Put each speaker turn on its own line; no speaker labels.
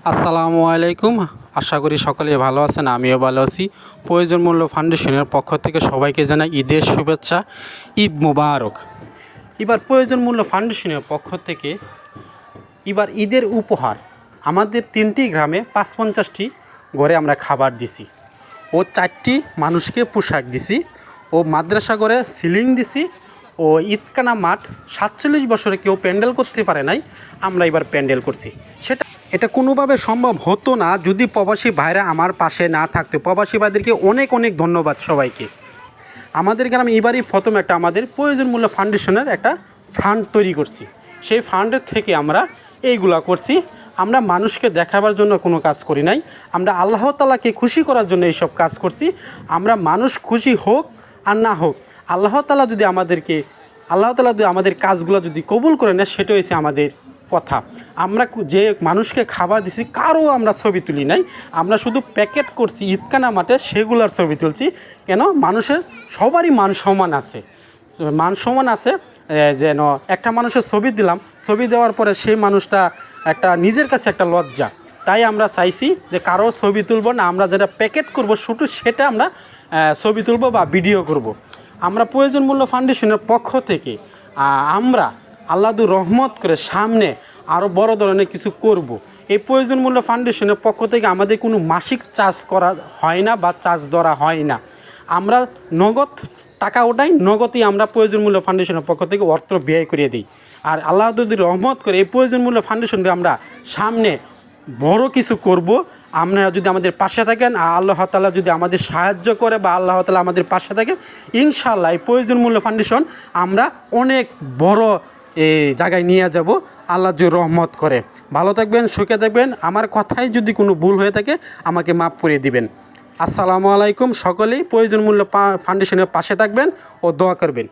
আসসালামু আলাইকুম। আশা করি সকলে ভালো আছেন, আমিও ভালো আছি। প্রয়োজন মূল্য ফাউন্ডেশনের পক্ষ থেকে সবাইকে জানাই ঈদের শুভেচ্ছা, ঈদ মুবারক। এবার প্রয়োজন মূল্য ফাউন্ডেশনের পক্ষ থেকে এবার ঈদের উপহার আমাদের 3টি গ্রামে ৫-৫০টি ঘরে আমরা খাবার দিছি, ও 4টি মানুষকে পোশাক দিছি, ও মাদ্রাসা করে সিলিং দিছি, ও ঈদকানা মাঠ ৪৭ বছরে কেউ প্যান্ডেল করতে পারে নাই, আমরা এবার প্যান্ডেল করছি। এটা কোনোভাবে সম্ভব হতো না যদি প্রবাসী ভাইরা আমার পাশে না থাকতো। প্রবাসী ভাইদেরকে অনেক অনেক ধন্যবাদ সবাইকে। আমাদের গ্রামে এবারই প্রথম একটা আমাদের প্রয়োজন মূল্য ফাউন্ডেশনের একটা ফান্ড তৈরি করছি। সেই ফান্ডের থেকে আমরা এইগুলা করছি। আমরা মানুষকে দেখাবার জন্য কোনো কাজ করি নাই, আমরা আল্লাহ তাআলাকে খুশি করার জন্য এইসব কাজ করছি। আমরা মানুষ খুশি হোক আর না হোক, আল্লাহ তাআলা যদি আমাদের কাজগুলো যদি কবুল করে নেয়, সেটা হয়েছে আমাদের কথা। আমরা যে মানুষকে খাবার দিছি কারও আমরা ছবি তুলি নাই, আমরা শুধু প্যাকেট করছি ঈদকানা মাঠে, সেগুলোর ছবি তুলছি। কেন? মানুষের সবারই মান সমান আছে। যেন একটা মানুষের ছবি দিলাম, ছবি দেওয়ার পরে সেই মানুষটা একটা নিজের কাছে একটা লজ্জা, তাই আমরা চাইছি যে কারো ছবি তুলব না, আমরা যেটা প্যাকেট করব শুধু সেটা আমরা ছবি তুলব বা ভিডিও করব। আমরা প্রয়োজন মূল্য ফাউন্ডেশনের পক্ষ থেকে আমরা আল্লাহর রহমত করে সামনে আরও বড় ধরনের কিছু করব। এই প্রয়োজন মূল্য ফাউন্ডেশনের পক্ষ থেকে আমাদের কোনো মাসিক চার্জ করা হয় না বা চার্জ ধরা হয় না। আমরা নগদ টাকা ওঠাই, নগদই আমরা প্রয়োজন মূল্য ফাউন্ডেশনের পক্ষ থেকে অর্থ ব্যয় করিয়ে দিই। আর আল্লাহ যদি রহমত করে এই প্রয়োজন মূল্য ফাউন্ডেশনকে আমরা সামনে বড় কিছু করব। আপনারা যদি আমাদের পাশে থাকেন, আল্লাহ তাআলা যদি আমাদের সাহায্য করে বা আল্লাহ তাআলা আমাদের পাশে থাকে, ইনশাআল্লাহ এই প্রয়োজন মূল্য ফাউন্ডেশন আমরা অনেক বড় এই জায়গায় নিয়ে যাব, আল্লাহ যদি রহমত করে। ভালো থাকবেন, সুখে থাকবেন। আমার কথায় যদি কোনো ভুল হয়ে থাকে আমাকে মাফ করে দিবেন। আসসালামু আলাইকুম। সকলেই প্রয়োজন মূল্য ফাউন্ডেশনের পাশে থাকবেন ও দোয়া করবেন।